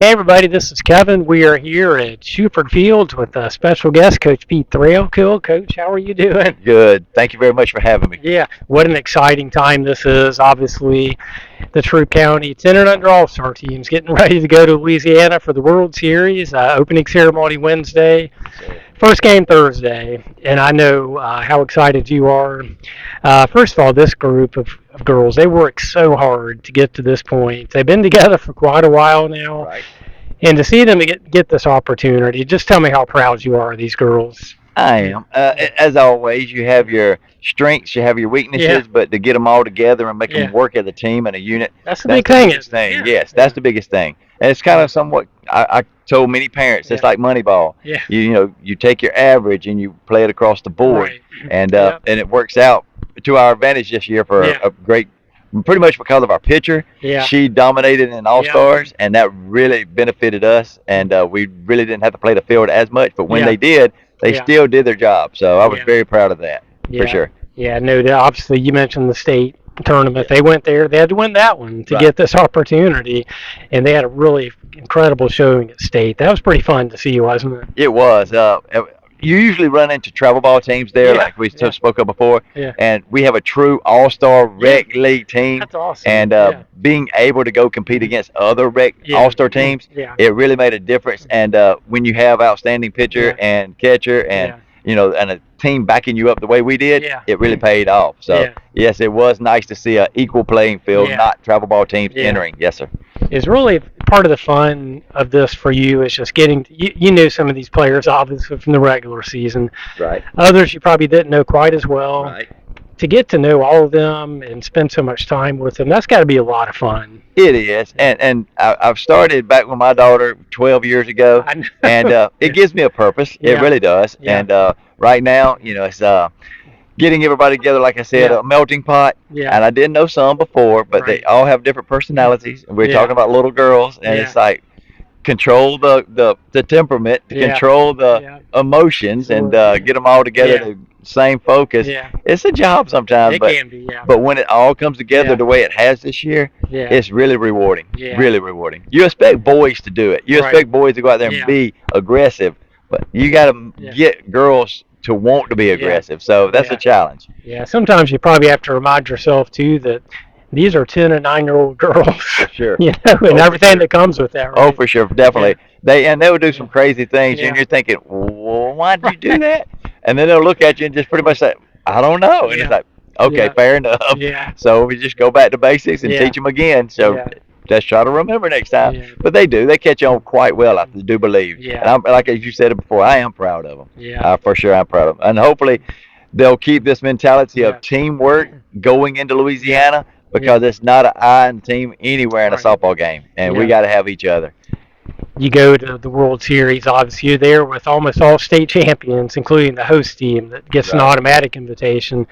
Hey everybody, this is Kevin. We are here at Shuford Fields with special guest Coach Pete Thrailkill. Coach, how are you doing? Good. Thank you very much for having me. Yeah, what an exciting time this is. Obviously, the Troup County 10 and under All-Star teams getting ready to go to Louisiana for the World Series. Opening ceremony Wednesday, So, first game Thursday, and I know how excited you are. First of all, this group of girls, they worked so hard to get to this point. They've been together for quite a while now. right. And to see them get this opportunity, just tell me how proud you are of these girls. I Yeah, am. As always, you have your strengths, you have your yeah, weaknesses, but to get them all together and make them yeah. work as a team and a unit, That's the that's big the thing, biggest isn't it? thing. Yeah, Yes, that's yeah, the biggest thing. And it's kind yeah, of somewhat, I told many parents, yeah, it's like Moneyball. yeah. You take your average and you play it across the board, Right. Yep. and it works out to our advantage this year for Yeah. a great, pretty much because of our pitcher. Yeah. She dominated in All Yep. Stars, and that really benefited us. And we really didn't have to play the field as much, but when Yeah. they did, they Yeah. still did their job. So I was Yeah. very proud of that for Yeah. sure. Yeah. No, obviously you mentioned the state tournament. Yes. They went there. They had to win that one to Right. get this opportunity, and they had a really incredible showing at state. That was pretty fun to see, wasn't it? It was. You usually run into travel ball teams there, Yeah. like we Yeah. spoke of before, Yeah. and we have a true all-star Yeah. rec league team. That's awesome. And Yeah. being able to go compete against other rec Yeah. all-star teams, Yeah. it really made a difference. And when you have outstanding pitcher Yeah. and catcher, and Yeah. and a team backing you up the way we did, Yeah. it really paid off. So Yeah. yes, it was nice to see a equal playing field, Yeah. not travel ball teams Yeah. entering. Yes, sir. Is really part of the fun of this for you is just getting you knew some of these players obviously from the regular season. Right. Others you probably didn't know quite as well. Right. To get to know all of them and spend so much time with them, that's got to be a lot of fun. It is, and I've started back with my daughter 12 years ago, I know. and it gives me a purpose. It Yeah. really does. Yeah. And right now, it's getting everybody together. Like I said, Yeah. a melting pot. Yeah. And I did know some before, but they Right. all have different personalities. And we're Yeah. talking about little girls, and Yeah. it's like control the temperament, Yeah. control the Yeah. emotions, and Sure. get them all together Yeah. to same focus. Yeah. It's a job sometimes, It but can be. Yeah. but when it all comes together Yeah. the way it has this year, Yeah. it's really rewarding. Yeah. Really rewarding. You expect boys to do it. You Right. expect boys to go out there and Yeah. be aggressive, but you got to Yeah. get girls to want to be Yeah. aggressive. So that's Yeah. a challenge. Yeah. Sometimes you probably have to remind yourself too that these are 10 and 9-year-old girls. For sure. You know, and Oh, for everything sure. that comes with that. Oh, Right. for sure, definitely. They will do some crazy things, Yeah. and you're thinking, well, why'd you do that? And then they'll look at you and just pretty much say, I don't know. And Yeah. it's like, okay, Yeah. fair enough. Yeah. So we just go back to basics and Yeah. teach them again. So Yeah. let's try to remember next time. Yeah. But they do. They catch on quite well, I do believe. Yeah. And like as you said it before, I am proud of them. Yeah. For sure, I'm proud of them. And hopefully they'll keep this mentality Yeah. of teamwork going into Louisiana, because it's not an I in the team anywhere in a Right. softball game. And we Yeah. got to have each other. You go to the World Series, obviously you're there with almost all state champions, including the host team that gets an Right. automatic invitation.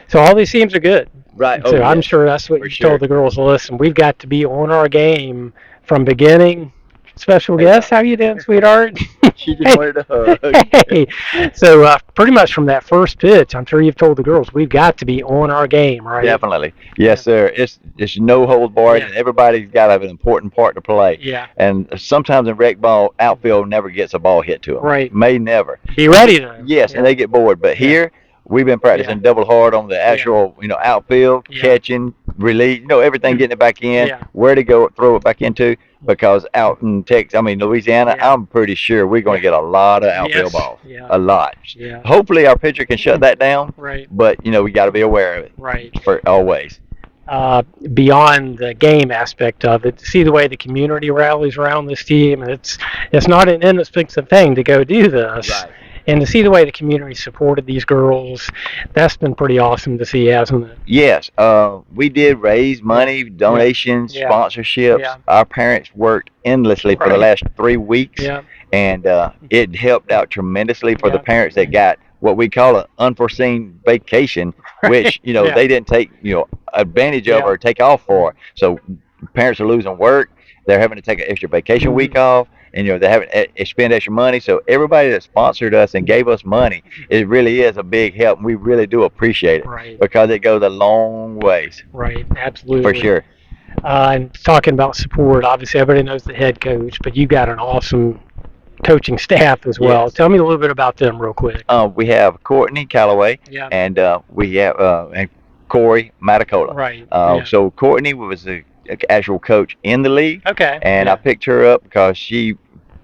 So all these teams are good. Right. So Oh, I'm yes. sure that's what For you sure. told the girls. Listen, we've got to be on our game from beginning. Special guest, how you doing, sweetheart? She just wanted a hug. Hey, so pretty much from that first pitch, I'm sure you've told the girls we've got to be on our game, right? Definitely. Yes, sir. It's no hold barred, Yeah. and everybody's got to have an important part to play. Yeah. And sometimes in rec ball, outfield never gets a ball hit to them. Right. May never. Be ready to. Yes, Yeah. and they get bored. But Yeah. here, we've been practicing double hard on the actual, outfield, Yeah. catching, release, everything, getting it back in, Yeah. where to go, throw it back into. Because out in Texas, Louisiana, Yeah. I'm pretty sure we're going to get a lot of outfield Yes. balls. Yeah. A lot. Yeah. Hopefully, our pitcher can shut that down. Right. But we got to be aware of it Right. for always. Beyond the game aspect of it, to see the way the community rallies around this team, and it's not an inexpensive thing to go do this. Right. And to see the way the community supported these girls, that's been pretty awesome to see, hasn't it? Yes, we did raise money, donations, Yeah. sponsorships. Yeah. Our parents worked endlessly for the Right. last 3 weeks, Yeah. and it helped out tremendously for the Yeah. parents that got what we call an unforeseen vacation, which Yeah. they didn't take advantage of Yeah. or take off for. So parents are losing work; they're having to take an extra vacation Mhm. week off, and they're having to spend extra money. So everybody that sponsored us and gave us money, it really is a big help, and we really do appreciate it Right. because it goes a long ways Right. Absolutely. for sure. And talking about support, obviously everybody knows the head coach, but you got an awesome coaching staff as well. Yes. Tell me a little bit about them real quick. We have Courtney Calloway, Yeah. and we have and Corey Matacola. Right. Yeah. So Courtney was the actual coach in the league, Okay. and I Yeah. picked her up because she,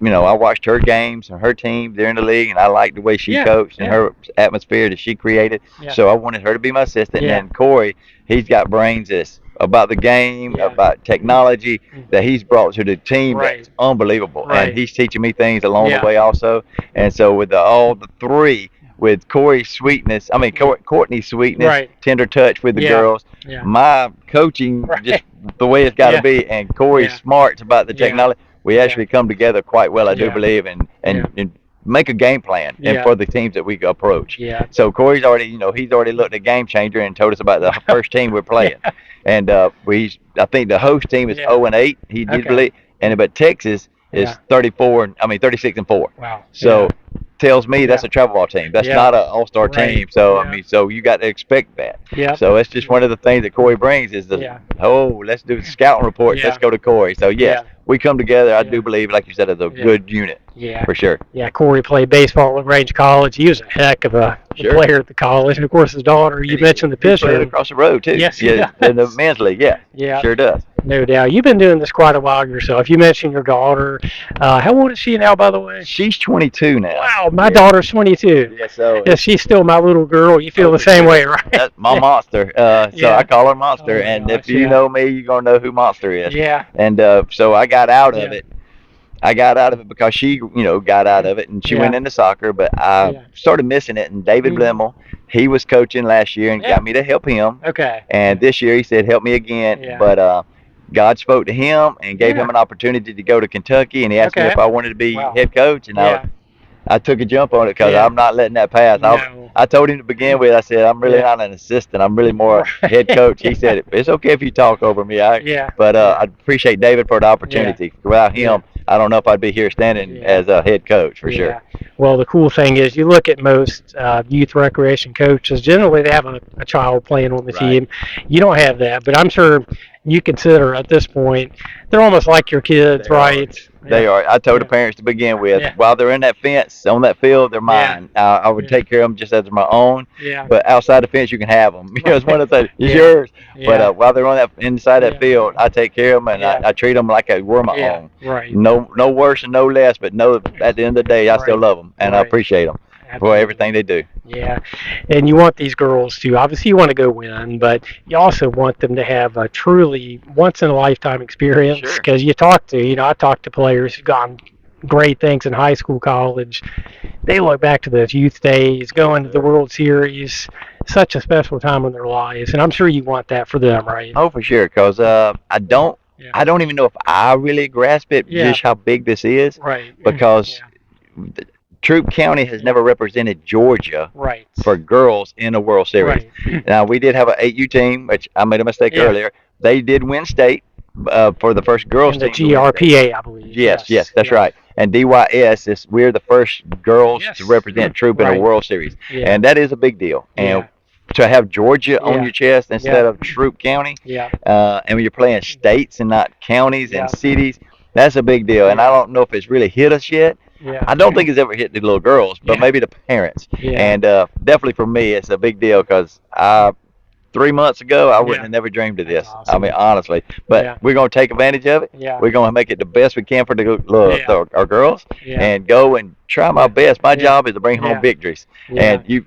I watched her games and her team during the league, and I liked the way she Yeah. coached and Yeah. her atmosphere that she created. Yeah. So I wanted her to be my assistant. Yeah. And then Corey, he's got brains that's about the game, Yeah. about technology that he's brought to the team Right. that's unbelievable. Right. And he's teaching me things along Yeah. the way also. And so with all the three, with Corey's sweetness, Courtney's sweetness, Right. tender touch with the Yeah. girls, Yeah. my coaching Right. just the way it's got to Yeah. be, and Corey's Yeah. smarts about the Yeah. technology. We Yeah. actually come together quite well, I do Yeah. believe, and Yeah. make a game plan and Yeah. for the teams that we approach. Yeah. So Corey's already, he's already looked at game changer and told us about the first team we're playing. Yeah. And I think the host team is Yeah. 0-8. He did Okay. believe, but Texas is Yeah. 36-4. Wow. So Yeah. tells me that's Yeah. a travel ball team. That's Yeah. not an all-star Right. team. So Yeah. so you got to expect that. Yeah. So it's just one of the things that Corey brings is Yeah. let's do scouting reports. Yeah. Let's go to Corey. So yes, Yeah. we come together. I Yeah. do believe, like you said, as a Yeah. good unit Yeah. for sure. Yeah. Corey played baseball at Range College. He was a heck of a Sure. player at the college. And of course, his daughter, you And mentioned the he played pitcher. across the road too. Yes, he yeah, does. in the men's league. Yeah, Yeah. sure does. No doubt. You've been doing this quite a while yourself. You mentioned your daughter. How old is she now, by the way? She's 22 now. Wow, my Yeah. daughter's 22. Yeah, so Yeah, she's still my little girl. You feel Oh, the same sure. way, right? That's my monster. So Yeah. I call her Monster. Oh, my and gosh, if you yeah. know me, you're gonna know who Monster is. Yeah. And so I got out of Yeah. it. I got out of it because she, got out of it, and she Yeah. went into soccer. But I Yeah. started missing it. And David Mhm. Blimmel, he was coaching last year and Yeah. got me to help him. Okay. And this year he said, "Help me again." Yeah. But God spoke to him and gave Yeah. him an opportunity to go to Kentucky, and he asked me Okay. if I wanted to be Wow. head coach, and Yeah. I took a jump on it because Yeah. I'm not letting that pass. No. I told him to begin with. I said, "I'm really Yeah. not an assistant. I'm really more Right. head coach." He said, "It's okay if you talk over me." Yeah. But Yeah. I appreciate David for the opportunity. Without him, I don't know if I'd be here standing Yeah. as a head coach for sure. Well, the cool thing is, you look at most youth recreation coaches. Generally, they have a child playing on the Right. team. You don't have that, but I'm sure you consider at this point they're almost like your kids, They are. right? They are. I told the Yeah. parents to begin with, Yeah. while they're in that fence on that field, they're Yeah. mine. I would Yeah. take care of them just as my own. Yeah. But outside the fence, you can have them. It's one of the things. It's Yeah. yours. Yeah. But while they're on that inside that Yeah. field, I take care of them and Yeah. I treat them like they were my Yeah. own. Right. No worse and no less. But know at the end of the day, I still Right. love them and I Right. appreciate them for Absolutely. everything they do. Yeah, and you want these girls to obviously you want to go win, but you also want them to have a truly once in a lifetime experience. Sure. Because I talk to players who've gone great things in high school, college. They look back to those youth days, going to the World Series, such a special time in their lives, and I'm sure you want that for them, right? Oh, for sure. Because Yeah. I don't even know if I really grasp it, Yeah. just how big this is. Right. Because Yeah. Troup County has never represented Georgia Right. for girls in the World Series. Right. Now we did have an 8U team, which I made a mistake Yeah. earlier. They did win state for the first girls And the team. to win state. GRPA, I believe. Yes, that's right. And DYS is we're the first girls Yes. to represent Troup in Right. a World Series, Yeah. and that is a big deal. And Yeah. to have Georgia Yeah. on your chest instead of Troup County, Yeah. and when you're playing states and not counties Yeah. and cities, that's a big deal. And I don't know if it's really hit us yet. Yeah. I don't think it's ever hit the little girls, but Yeah. maybe the parents. Yeah. And definitely for me, it's a big deal because 3 months ago, I wouldn't Yeah. have never dreamed of this. That's awesome. I mean, honestly. But Yeah. we're going to take advantage of it. Yeah. We're going to make it the best we can for our girls Yeah. and go and try my best. My Yeah. job is to bring home Yeah. victories. Yeah. And you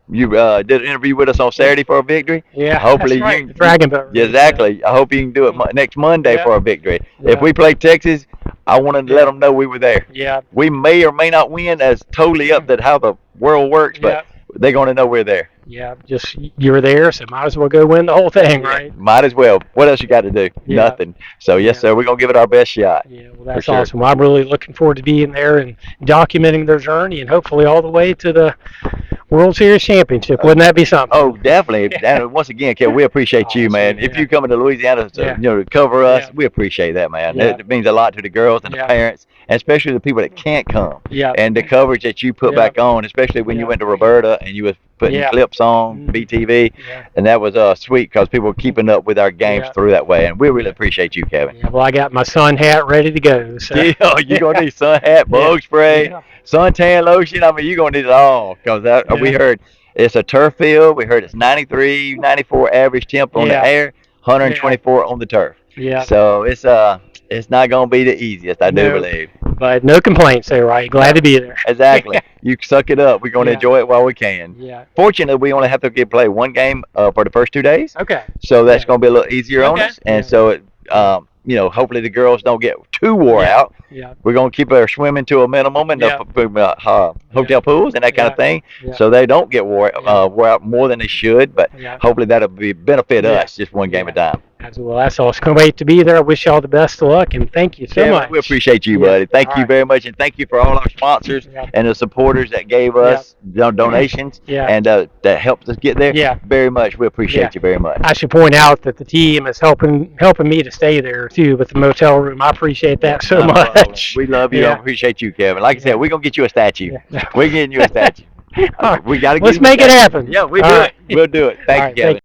did an interview with us on Saturday for a victory. Yeah, Hopefully that's right. you- the Dragon Boat. Yeah, exactly. I hope you can do it next Monday Yeah. for a victory. Yeah. If we play Texas, I want to Yeah. let them know we were there. Yeah. We may or may not win. That's totally up to how the world works, but Yeah. they're going to know we're there. Yeah. Just you're there, so might as well go win the whole thing, right? Might as well. What else you got to do? Yeah. Nothing. So yes, Yeah. sir. We're gonna give it our best shot. Yeah. Well, that's sure. awesome. Well, I'm really looking forward to being there and documenting their journey, and hopefully all the way to the World Series championship. Wouldn't that be something? Oh, definitely. And once again, Ken, we appreciate you, Awesome, man. If yeah. you coming to Louisiana to, Yeah. to cover us, Yeah. we appreciate that, man. Yeah. It means a lot to the girls and Yeah. the parents, and especially the people that can't come. Yeah. And the coverage that you put Yeah. back on, especially when Yeah. you went to Roberta and you was putting Yeah. clips on BTV, Yeah. and that was sweet because people were keeping up with our games Yeah. through that way, and we really appreciate you, Kevin. Yeah, well, I got my sun hat ready to go. So. Yeah, you're gonna need sun hat, bug spray, Yeah. suntan lotion. I mean, you're gonna need it all because we Yeah. heard it's a turf field. We heard it's 93, 94 average temp on the Yeah. air, 124 on the turf. Yeah. So it's not gonna be the easiest, I do No. believe. But no complaints there, right? Glad to be there. Exactly. You suck it up. We're gonna Yeah. enjoy it while we can. Yeah. Fortunately, we only have to play one game for the first 2 days, Okay. so that's Yeah. gonna be a little easier on Okay. us. And Yeah. so hopefully the girls don't get too wore Yeah. out. Yeah. We're gonna keep our swimming to a minimum in Yeah. the hotel pools and that kind of thing, Yeah. so they don't get wore out more than they should. But Yeah. hopefully that'll benefit Yeah. us just one game at a time. Well, that's all. Can't wait to be there. I wish y'all the best of luck, and thank you so Kevin, much. we appreciate you, Yeah. buddy. Thank All you right. very much, and thank you for all our sponsors Yeah. and the supporters that gave us donations Yeah. and that helped us get there. Yeah. Very much. We appreciate Yeah. you very much. I should point out that the team is helping me to stay there too with the motel room. I appreciate that so No problem. much. We love you. Yeah. I appreciate you, Kevin. Like I said, we're gonna get you a statue. Yeah. We're getting you a statue. All right. We gotta. Let's make it happen. Yeah, we All do right. it. We'll do it. All Thank right, you, Kevin.